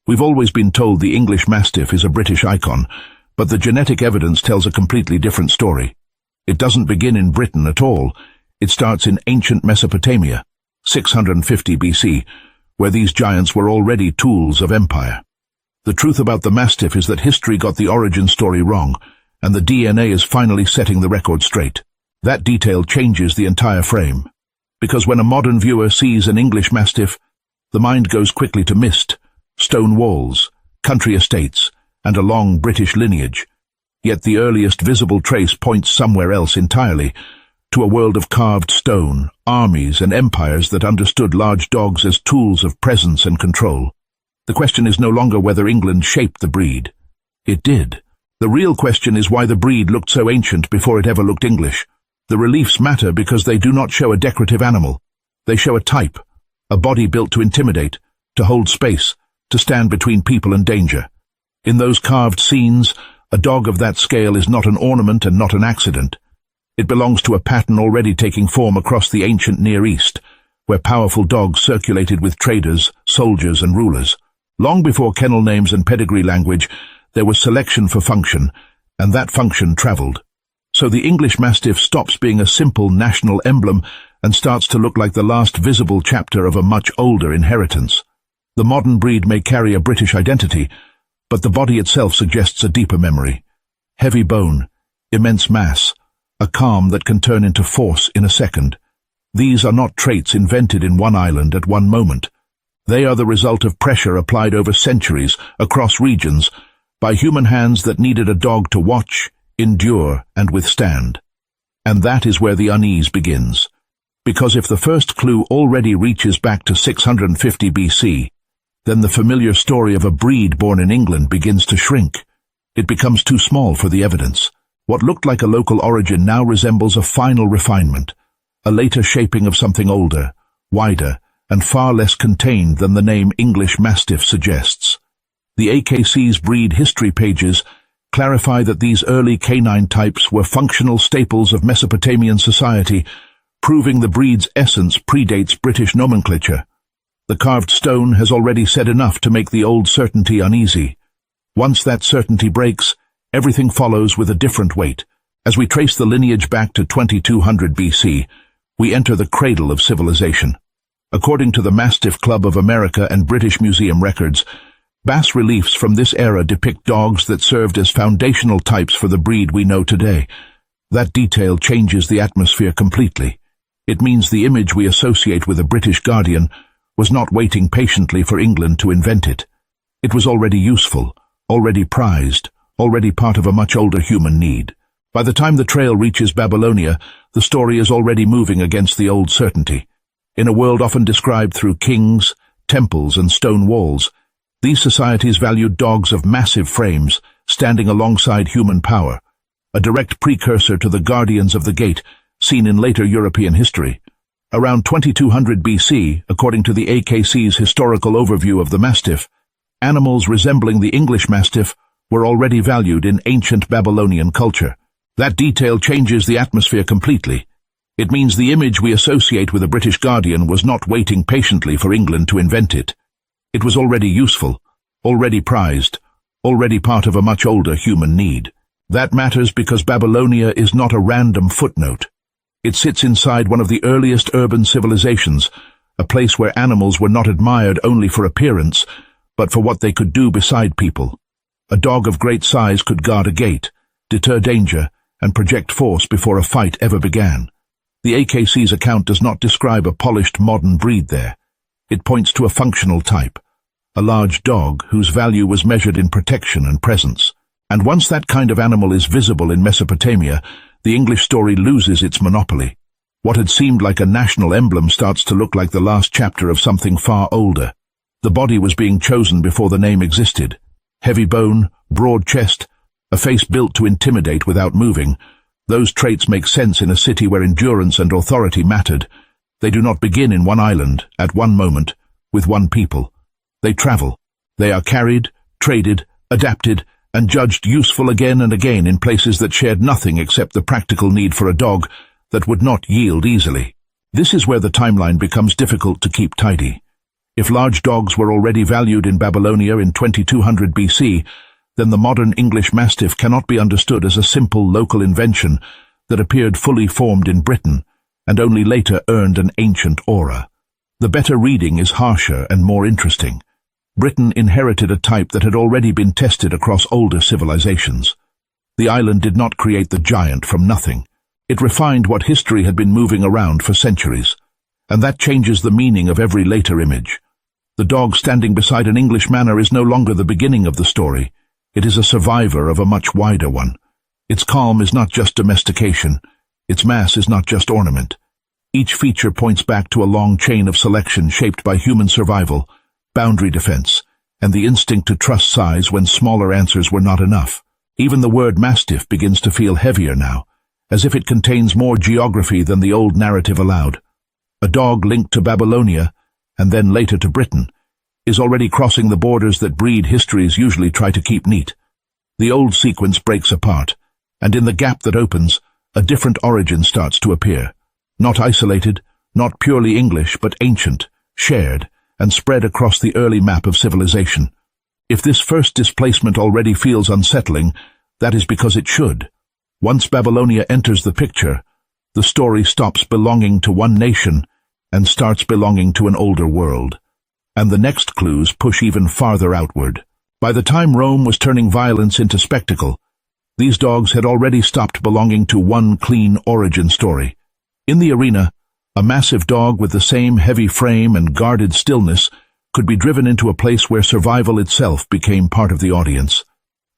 We've always been told the English Mastiff is a British icon, but the genetic evidence tells a completely different story. It doesn't begin in Britain at all. It starts in ancient Mesopotamia, 650 BC, where these giants were already tools of empire. The truth about the Mastiff is that history got the origin story wrong, and the DNA is finally setting the record straight. That detail changes the entire frame. Because when a modern viewer sees an English Mastiff, the mind goes quickly to mist, stone walls, country estates, and a long British lineage. Yet the earliest visible trace points somewhere else entirely, to a world of carved stone, armies, and empires that understood large dogs as tools of presence and control. The question is no longer whether England shaped the breed. It did. The real question is why the breed looked so ancient before it ever looked English. The reliefs matter because they do not show a decorative animal. They show a type, a body built to intimidate, to hold space, to stand between people and danger. In those carved scenes, a dog of that scale is not an ornament and not an accident. It belongs to a pattern already taking form across the ancient Near East, where powerful dogs circulated with traders, soldiers, and rulers. Long before kennel names and pedigree language, there was selection for function, and that function traveled. So the English Mastiff stops being a simple national emblem and starts to look like the last visible chapter of a much older inheritance. The modern breed may carry a British identity, but the body itself suggests a deeper memory. Heavy bone, immense mass, a calm that can turn into force in a second. These are not traits invented in one island at one moment. They are the result of pressure applied over centuries, across regions, by human hands that needed a dog to watch, endure, and withstand. And that is where the unease begins. Because if the first clue already reaches back to 650 BC, then the familiar story of a breed born in England begins to shrink. It becomes too small for the evidence. What looked like a local origin now resembles a final refinement, a later shaping of something older, wider, and far less contained than the name English Mastiff suggests. The AKC's breed history pages clarify that these early canine types were functional staples of Mesopotamian society, proving the breed's essence predates British nomenclature. The carved stone has already said enough to make the old certainty uneasy. Once that certainty breaks, everything follows with a different weight. As we trace the lineage back to 2200 BC, we enter the cradle of civilization. According to the Mastiff Club of America and British Museum records, bas-reliefs from this era depict dogs that served as foundational types for the breed we know today. That detail changes the atmosphere completely. It means the image we associate with a British guardian was not waiting patiently for England to invent it. It was already useful, already prized, already part of a much older human need. By the time the trail reaches Babylonia, the story is already moving against the old certainty. In a world often described through kings, temples, and stone walls, these societies valued dogs of massive frames, standing alongside human power, a direct precursor to the guardians of the gate, seen in later European history. Around 2200 BC, according to the AKC's historical overview of the Mastiff, animals resembling the English Mastiff were already valued in ancient Babylonian culture. That detail changes the atmosphere completely. It means the image we associate with a British guardian was not waiting patiently for England to invent it. It was already useful, already prized, already part of a much older human need. That matters because Babylonia is not a random footnote. It sits inside one of the earliest urban civilizations, a place where animals were not admired only for appearance, but for what they could do beside people. A dog of great size could guard a gate, deter danger, and project force before a fight ever began. The AKC's account does not describe a polished modern breed there. It points to a functional type, a large dog whose value was measured in protection and presence. And once that kind of animal is visible in Mesopotamia, the English story loses its monopoly. What had seemed like a national emblem starts to look like the last chapter of something far older. The body was being chosen before the name existed. Heavy bone, broad chest, a face built to intimidate without moving. Those traits make sense in a city where endurance and authority mattered. They do not begin in one island, at one moment, with one people. They travel. They are carried, traded, adapted, and judged useful again and again in places that shared nothing except the practical need for a dog that would not yield easily. This is where the timeline becomes difficult to keep tidy. If large dogs were already valued in Babylonia in 2200 BC, then the modern English Mastiff cannot be understood as a simple local invention that appeared fully formed in Britain and only later earned an ancient aura. The better reading is harsher and more interesting. Britain inherited a type that had already been tested across older civilizations. The island did not create the giant from nothing. It refined what history had been moving around for centuries, and that changes the meaning of every later image. The dog standing beside an English manor is no longer the beginning of the story. It is a survivor of a much wider one. Its calm is not just domestication. Its mass is not just ornament. Each feature points back to a long chain of selection shaped by human survival, boundary defense, and the instinct to trust size when smaller answers were not enough. Even the word mastiff begins to feel heavier now, as if it contains more geography than the old narrative allowed. A dog linked to Babylonia, and then later to Britain, is already crossing the borders that breed histories usually try to keep neat. The old sequence breaks apart, and in the gap that opens, a different origin starts to appear. Not isolated, not purely English, but ancient, shared, and spread across the early map of civilization. If this first displacement already feels unsettling, that is because it should. Once Babylonia enters the picture, the story stops belonging to one nation and starts belonging to an older world. And the next clues push even farther outward. By the time Rome was turning violence into spectacle, these dogs had already stopped belonging to one clean origin story. In the arena, a massive dog with the same heavy frame and guarded stillness could be driven into a place where survival itself became part of the audience.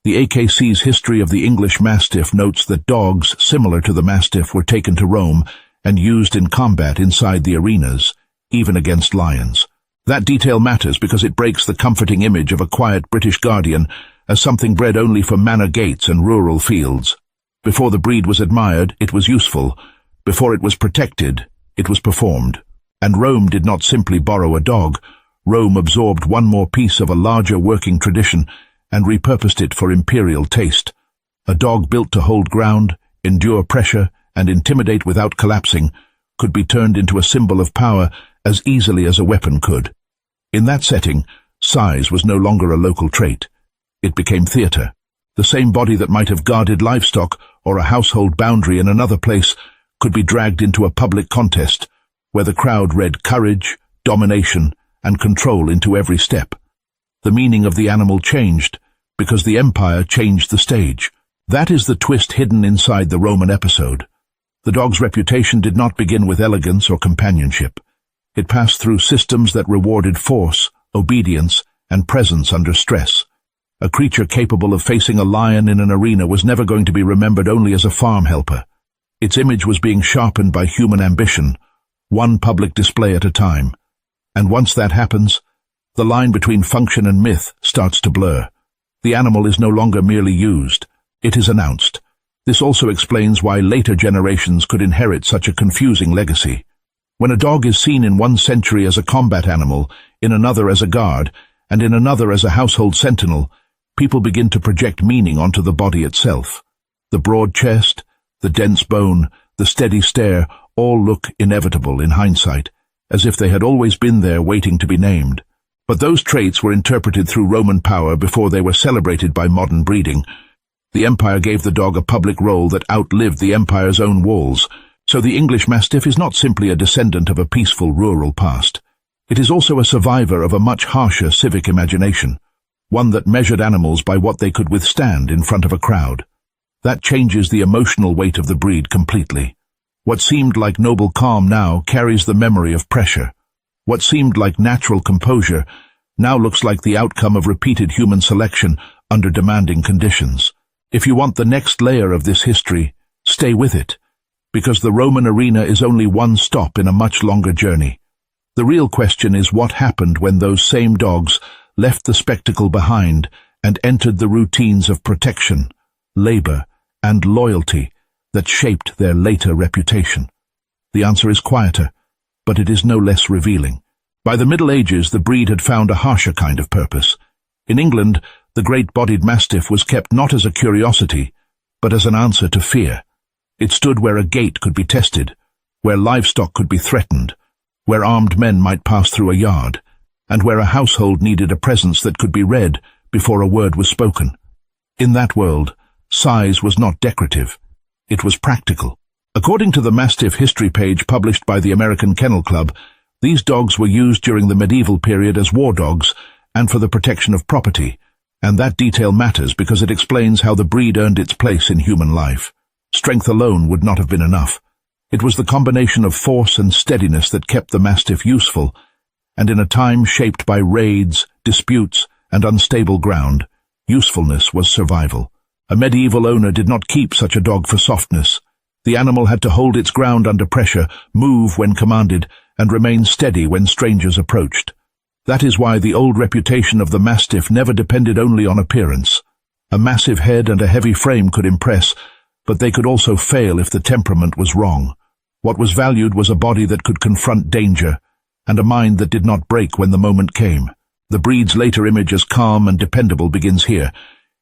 The AKC's History of the English Mastiff notes that dogs similar to the Mastiff were taken to Rome and used in combat inside the arenas, even against lions. That detail matters because it breaks the comforting image of a quiet British guardian as something bred only for manor gates and rural fields. Before the breed was admired, it was useful. Before it was protected, it was performed. And Rome did not simply borrow a dog. Rome absorbed one more piece of a larger working tradition and repurposed it for imperial taste. A dog built to hold ground, endure pressure, and intimidate without collapsing could be turned into a symbol of power as easily as a weapon could. In that setting, size was no longer a local trait. It became theatre. The same body that might have guarded livestock or a household boundary in another place could be dragged into a public contest where the crowd read courage, domination, and control into every step. The meaning of the animal changed because the empire changed the stage. That is the twist hidden inside the Roman episode. The dog's reputation did not begin with elegance or companionship. It passed through systems that rewarded force, obedience, and presence under stress. A creature capable of facing a lion in an arena was never going to be remembered only as a farm helper. Its image was being sharpened by human ambition, one public display at a time. And once that happens, the line between function and myth starts to blur. The animal is no longer merely used. It is announced. This also explains why later generations could inherit such a confusing legacy. When a dog is seen in one century as a combat animal, in another as a guard, and in another as a household sentinel, people begin to project meaning onto the body itself. The broad chest, the dense bone, the steady stare all look inevitable in hindsight, as if they had always been there waiting to be named. But those traits were interpreted through Roman power before they were celebrated by modern breeding. The empire gave the dog a public role that outlived the empire's own walls, so the English Mastiff is not simply a descendant of a peaceful rural past. It is also a survivor of a much harsher civic imagination, one that measured animals by what they could withstand in front of a crowd. That changes the emotional weight of the breed completely. What seemed like noble calm now carries the memory of pressure. What seemed like natural composure now looks like the outcome of repeated human selection under demanding conditions. If you want the next layer of this history, stay with it, because the Roman arena is only one stop in a much longer journey. The real question is what happened when those same dogs left the spectacle behind and entered the routines of protection, labor, and loyalty that shaped their later reputation. The answer is quieter, but it is no less revealing. By the Middle Ages, the breed had found a harsher kind of purpose. In England, the great-bodied Mastiff was kept not as a curiosity, but as an answer to fear. It stood where a gate could be tested, where livestock could be threatened, where armed men might pass through a yard. and where a household needed a presence that could be read before a word was spoken. In that world, size was not decorative. It was practical. According to the Mastiff history page published by the American Kennel Club, these dogs were used during the medieval period as war dogs and for the protection of property, and that detail matters because it explains how the breed earned its place in human life. Strength alone would not have been enough. It was the combination of force and steadiness that kept the Mastiff useful, and in a time shaped by raids, disputes, and unstable ground, usefulness was survival. A medieval owner did not keep such a dog for softness. The animal had to hold its ground under pressure, move when commanded, and remain steady when strangers approached. That is why the old reputation of the Mastiff never depended only on appearance. A massive head and a heavy frame could impress, but they could also fail if the temperament was wrong. What was valued was a body that could confront danger, and a mind that did not break when the moment came. The breed's later image as calm and dependable begins here,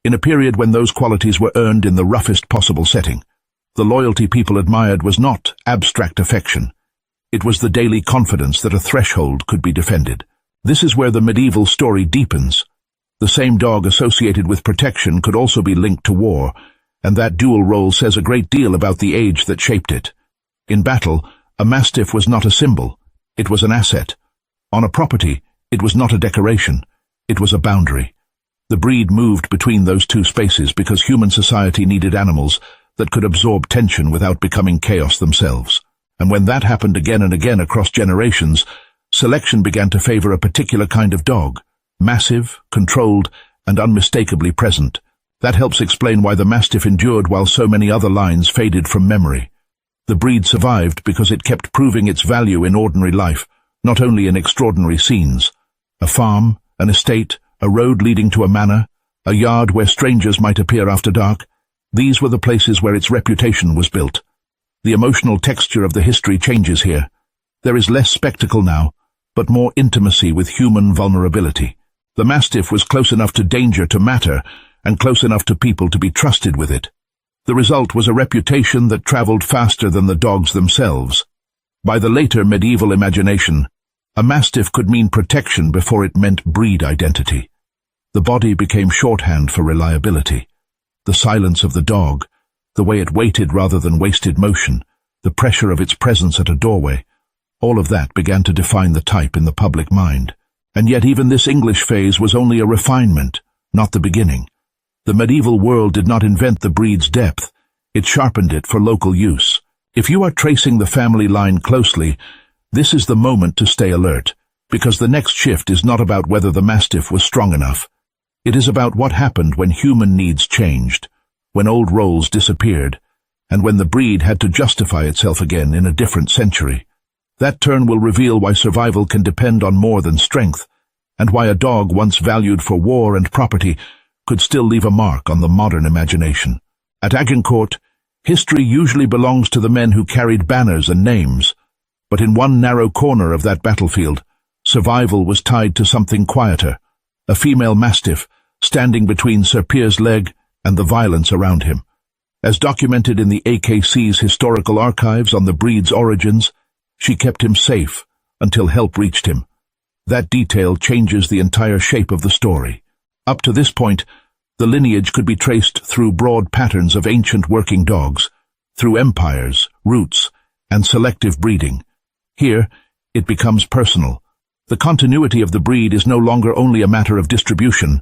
in a period when those qualities were earned in the roughest possible setting. The loyalty people admired was not abstract affection. It was the daily confidence that a threshold could be defended. This is where the medieval story deepens. The same dog associated with protection could also be linked to war, and that dual role says a great deal about the age that shaped it. In battle, a Mastiff was not a symbol. It was an asset. On a property, it was not a decoration. It was a boundary. The breed moved between those two spaces because human society needed animals that could absorb tension without becoming chaos themselves. And when that happened again and again across generations, selection began to favor a particular kind of dog, massive, controlled, and unmistakably present. That helps explain why the Mastiff endured while so many other lines faded from memory. The breed survived because it kept proving its value in ordinary life, not only in extraordinary scenes. A farm, an estate, a road leading to a manor, a yard where strangers might appear after dark. These were the places where its reputation was built. The emotional texture of the history changes here. There is less spectacle now, but more intimacy with human vulnerability. The Mastiff was close enough to danger to matter, and close enough to people to be trusted with it. The result was a reputation that traveled faster than the dogs themselves. By the later medieval imagination, a Mastiff could mean protection before it meant breed identity. The body became shorthand for reliability. The silence of the dog, the way it waited rather than wasted motion, the pressure of its presence at a doorway, all of that began to define the type in the public mind. And yet even this English phase was only a refinement, not the beginning. The medieval world did not invent the breed's depth. It sharpened it for local use. If you are tracing the family line closely, this is the moment to stay alert, because the next shift is not about whether the Mastiff was strong enough. It is about what happened when human needs changed, when old roles disappeared, and when the breed had to justify itself again in a different century. That turn will reveal why survival can depend on more than strength, and why a dog once valued for war and property could still leave a mark on the modern imagination. At Agincourt, history usually belongs to the men who carried banners and names, but in one narrow corner of that battlefield, survival was tied to something quieter, a female Mastiff standing between Sir Piers's leg and the violence around him. As documented in the AKC's historical archives on the breed's origins, she kept him safe until help reached him. That detail changes the entire shape of the story. Up to this point, the lineage could be traced through broad patterns of ancient working dogs, through empires, roots, and selective breeding. Here, it becomes personal. The continuity of the breed is no longer only a matter of distribution,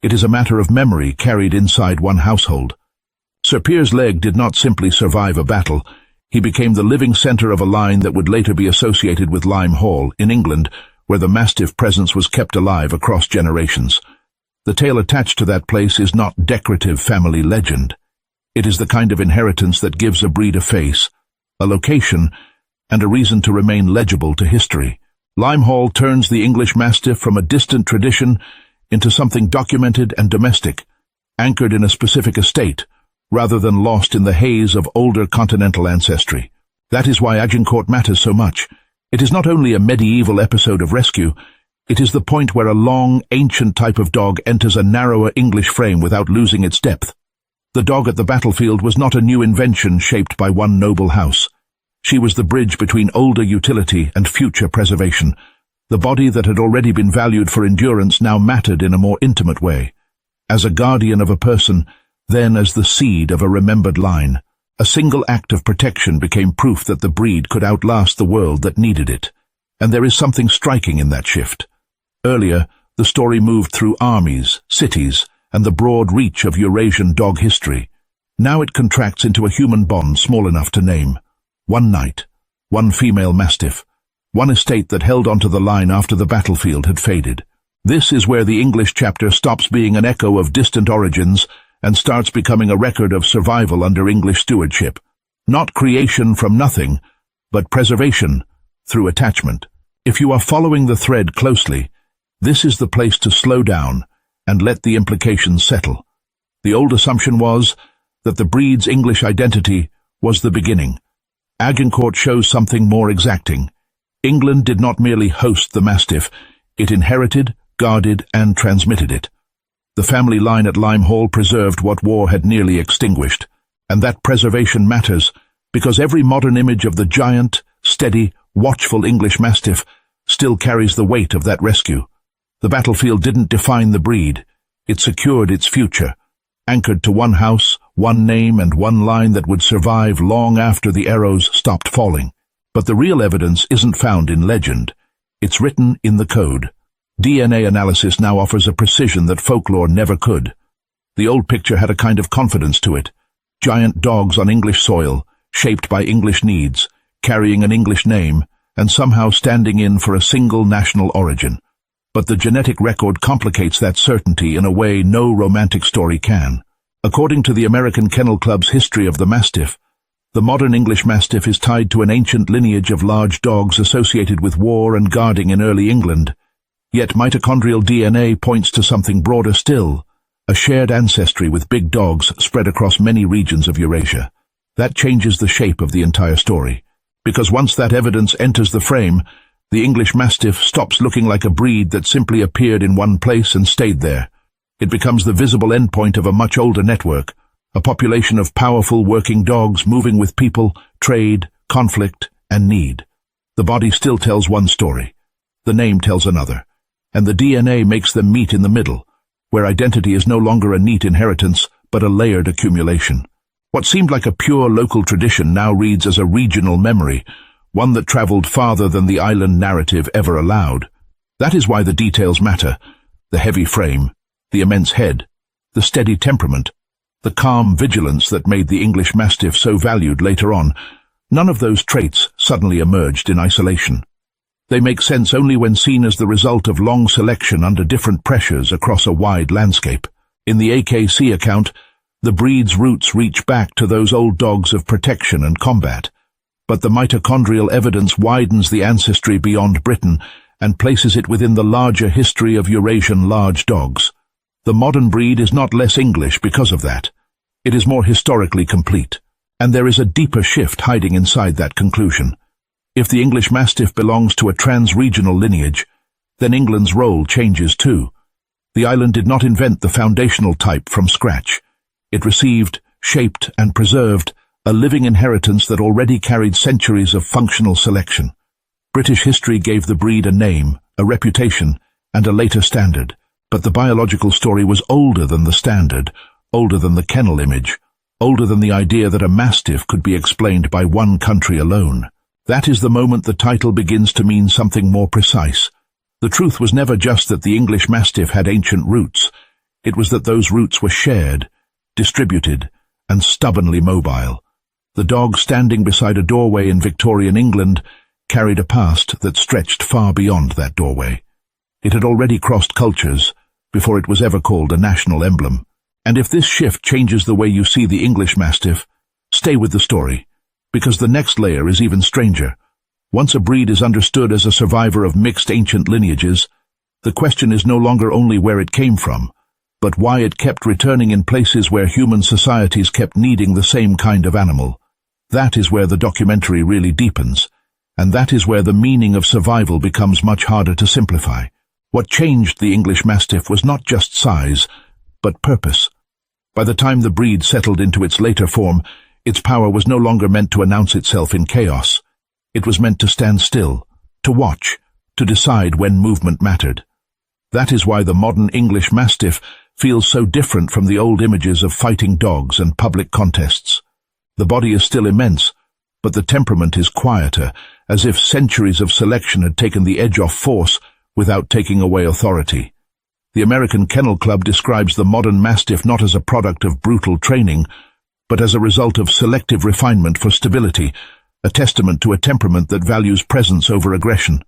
it is a matter of memory carried inside one household. Sir Piers's leg did not simply survive a battle, he became the living center of a line that would later be associated with Lyme Hall, in England, where the Mastiff presence was kept alive across generations. The tale attached to that place is not decorative family legend. It is the kind of inheritance that gives a breed a face, a location, and a reason to remain legible to history. Lyme Hall turns the English Mastiff from a distant tradition into something documented and domestic, anchored in a specific estate, rather than lost in the haze of older continental ancestry. That is why Agincourt matters so much. It is not only a medieval episode of rescue, it is the point where a long, ancient type of dog enters a narrower English frame without losing its depth. The dog at the battlefield was not a new invention shaped by one noble house. She was the bridge between older utility and future preservation, The body that had already been valued for endurance now mattered in a more intimate way. As a guardian of a person, then as the seed of a remembered line, a single act of protection became proof that the breed could outlast the world that needed it. And there is something striking in that shift. Earlier, the story moved through armies, cities, and the broad reach of Eurasian dog history. Now it contracts into a human bond small enough to name. One night, one female Mastiff, one estate that held onto the line after the battlefield had faded. This is where the English chapter stops being an echo of distant origins and starts becoming a record of survival under English stewardship. Not creation from nothing, but preservation through attachment. If you are following the thread closely, this is the place to slow down and let the implications settle. The old assumption was that the breed's English identity was the beginning. Agincourt shows something more exacting. England did not merely host the Mastiff, it inherited, guarded, and transmitted it. The family line at Lime Hall preserved what war had nearly extinguished, and that preservation matters because every modern image of the giant, steady, watchful English Mastiff still carries the weight of that rescue. The battlefield didn't define the breed, it secured its future, anchored to one house, one name, and one line that would survive long after the arrows stopped falling. But the real evidence isn't found in legend. It's written in the code. DNA analysis now offers a precision that folklore never could. The old picture had a kind of confidence to it. Giant dogs on English soil, shaped by English needs, carrying an English name, and somehow standing in for a single national origin. But the genetic record complicates that certainty in a way no romantic story can. According to the American Kennel Club's history of the Mastiff, the modern English Mastiff is tied to an ancient lineage of large dogs associated with war and guarding in early England. Yet mitochondrial DNA points to something broader still, a shared ancestry with big dogs spread across many regions of Eurasia. That changes the shape of the entire story, because once that evidence enters the frame, the English Mastiff stops looking like a breed that simply appeared in one place and stayed there. It becomes the visible endpoint of a much older network, a population of powerful working dogs moving with people, trade, conflict, and need. The body still tells one story. The name tells another. And the DNA makes them meet in the middle, where identity is no longer a neat inheritance, but a layered accumulation. What seemed like a pure local tradition now reads as a regional memory, one that traveled farther than the island narrative ever allowed. That is why the details matter. The heavy frame, the immense head, the steady temperament, the calm vigilance that made the English Mastiff so valued later on. None of those traits suddenly emerged in isolation. They make sense only when seen as the result of long selection under different pressures across a wide landscape. In the AKC account, the breed's roots reach back to those old dogs of protection and combat. But the mitochondrial evidence widens the ancestry beyond Britain and places it within the larger history of Eurasian large dogs. The modern breed is not less English because of that. It is more historically complete, and there is a deeper shift hiding inside that conclusion. If the English Mastiff belongs to a trans-regional lineage, then England's role changes too. The island did not invent the foundational type from scratch. It received, shaped, and preserved a living inheritance that already carried centuries of functional selection. British history gave the breed a name, a reputation, and a later standard. But the biological story was older than the standard, older than the kennel image, older than the idea that a Mastiff could be explained by one country alone. That is the moment the title begins to mean something more precise. The truth was never just that the English Mastiff had ancient roots. It was that those roots were shared, distributed, and stubbornly mobile. The dog standing beside a doorway in Victorian England carried a past that stretched far beyond that doorway. It had already crossed cultures before it was ever called a national emblem. And if this shift changes the way you see the English Mastiff, stay with the story, because the next layer is even stranger. Once a breed is understood as a survivor of mixed ancient lineages, the question is no longer only where it came from, but why it kept returning in places where human societies kept needing the same kind of animal. That is where the documentary really deepens, and that is where the meaning of survival becomes much harder to simplify. What changed the English Mastiff was not just size, but purpose. By the time the breed settled into its later form, its power was no longer meant to announce itself in chaos. It was meant to stand still, to watch, to decide when movement mattered. That is why the modern English Mastiff feels so different from the old images of fighting dogs and public contests. The body is still immense, but the temperament is quieter, as if centuries of selection had taken the edge off force without taking away authority. The American Kennel Club describes the modern Mastiff not as a product of brutal training, but as a result of selective refinement for stability, a testament to a temperament that values presence over aggression.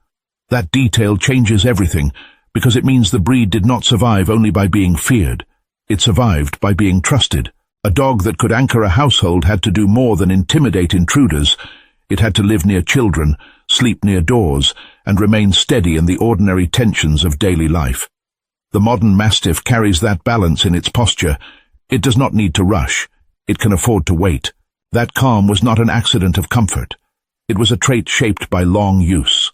That detail changes everything, because it means the breed did not survive only by being feared. It survived by being trusted. A dog that could anchor a household had to do more than intimidate intruders. It had to live near children, sleep near doors, and remain steady in the ordinary tensions of daily life. The modern Mastiff carries that balance in its posture. It does not need to rush. It can afford to wait. That calm was not an accident of comfort. It was a trait shaped by long use.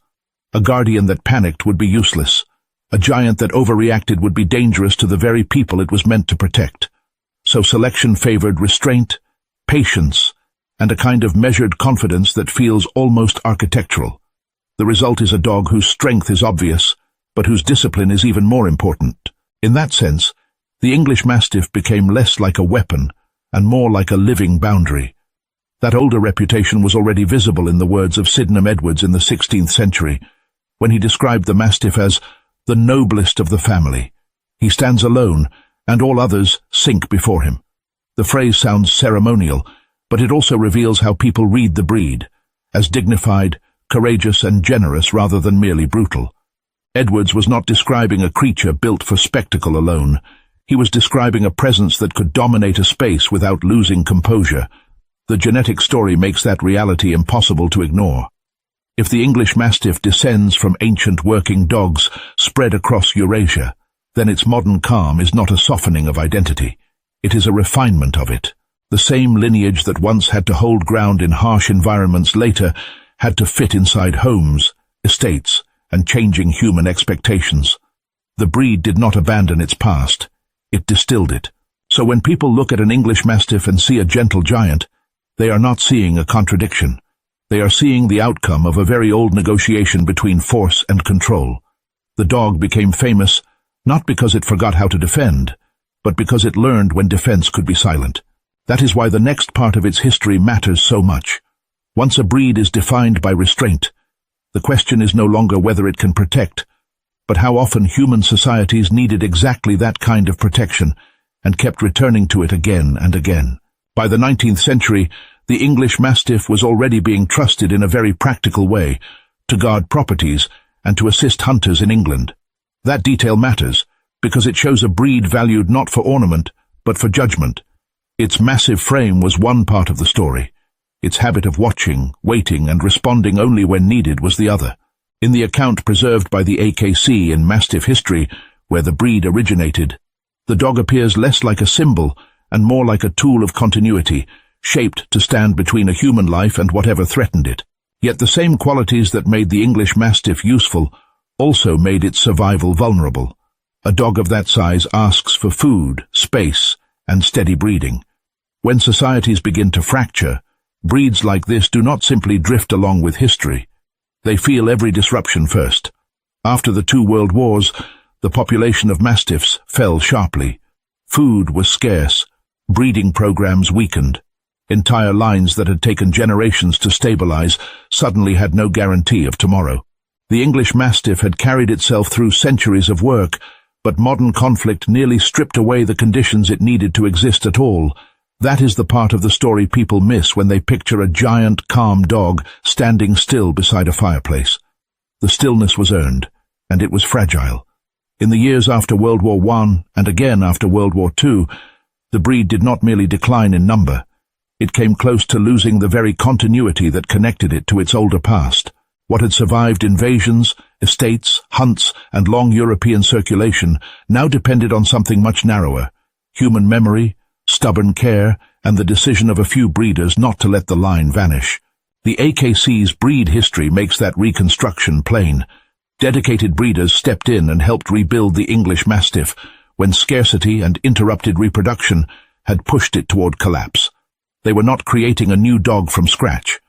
A guardian that panicked would be useless. A giant that overreacted would be dangerous to the very people it was meant to protect. So selection favored restraint, patience, and a kind of measured confidence that feels almost architectural. The result is a dog whose strength is obvious, but whose discipline is even more important. In that sense, the English Mastiff became less like a weapon and more like a living boundary. That older reputation was already visible in the words of Sydenham Edwards in the 16th century, when he described the Mastiff as the noblest of the family. He stands alone, and all others sink before him. The phrase sounds ceremonial, but it also reveals how people read the breed, as dignified, courageous, and generous rather than merely brutal. Edwards was not describing a creature built for spectacle alone. He was describing a presence that could dominate a space without losing composure. The genetic story makes that reality impossible to ignore. If the English Mastiff descends from ancient working dogs spread across Eurasia, then its modern calm is not a softening of identity. It is a refinement of it. The same lineage that once had to hold ground in harsh environments later had to fit inside homes, estates, and changing human expectations. The breed did not abandon its past. It distilled it. So when people look at an English Mastiff and see a gentle giant, they are not seeing a contradiction. They are seeing the outcome of a very old negotiation between force and control. The dog became famous not because it forgot how to defend, but because it learned when defense could be silent. That is why the next part of its history matters so much. Once a breed is defined by restraint, the question is no longer whether it can protect, but how often human societies needed exactly that kind of protection and kept returning to it again and again. By the 19th century, the English Mastiff was already being trusted in a very practical way, to guard properties and to assist hunters in England. That detail matters, because it shows a breed valued not for ornament, but for judgment. Its massive frame was one part of the story. Its habit of watching, waiting, and responding only when needed was the other. In the account preserved by the AKC in Mastiff history, where the breed originated, the dog appears less like a symbol and more like a tool of continuity, shaped to stand between a human life and whatever threatened it. Yet the same qualities that made the English Mastiff useful also made its survival vulnerable. A dog of that size asks for food, space, and steady breeding. When societies begin to fracture, breeds like this do not simply drift along with history. They feel every disruption first. After the 2 world wars, the population of Mastiffs fell sharply. Food was scarce. Breeding programs weakened. Entire lines that had taken generations to stabilize suddenly had no guarantee of tomorrow. The English Mastiff had carried itself through centuries of work, but modern conflict nearly stripped away the conditions it needed to exist at all. That is the part of the story people miss when they picture a giant, calm dog standing still beside a fireplace. The stillness was earned, and it was fragile. In the years after World War I, and again after World War II, the breed did not merely decline in number. It came close to losing the very continuity that connected it to its older past. What had survived invasions, estates, hunts, and long European circulation now depended on something much narrower: human memory, stubborn care, and the decision of a few breeders not to let the line vanish. The AKC's breed history makes that reconstruction plain. Dedicated breeders stepped in and helped rebuild the English Mastiff when scarcity and interrupted reproduction had pushed it toward collapse. They were not creating a new dog from scratch.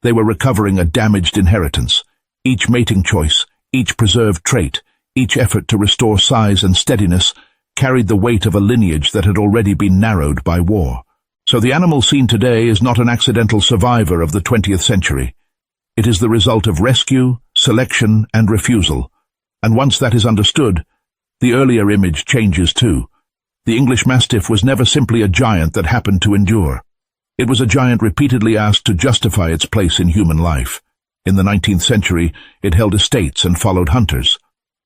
They were recovering a damaged inheritance. Each mating choice, Each preserved trait, each effort to restore size and steadiness, carried the weight of a lineage that had already been narrowed by war. So the animal seen today is not an accidental survivor of the 20th century. It is the result of rescue, selection, and refusal. And once that is understood, the earlier image changes too. The English Mastiff was never simply a giant that happened to endure. It was a giant repeatedly asked to justify its place in human life. In the 19th century, it held estates and followed hunters.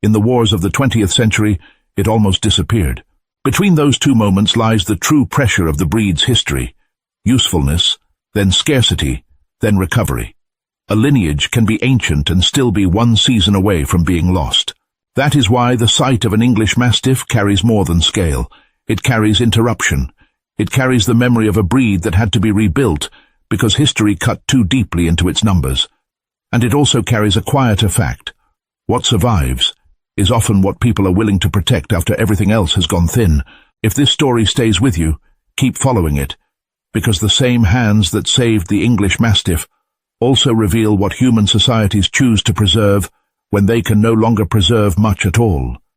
In the wars of the 20th century, it almost disappeared. Between those two moments lies the true pressure of the breed's history. Usefulness, then scarcity, then recovery. A lineage can be ancient and still be one season away from being lost. That is why the sight of an English Mastiff carries more than scale. It carries interruption. It carries the memory of a breed that had to be rebuilt because history cut too deeply into its numbers. And it also carries a quieter fact. What survives is often what people are willing to protect after everything else has gone thin. If this story stays with you, keep following it, because the same hands that saved the English Mastiff also reveal what human societies choose to preserve when they can no longer preserve much at all.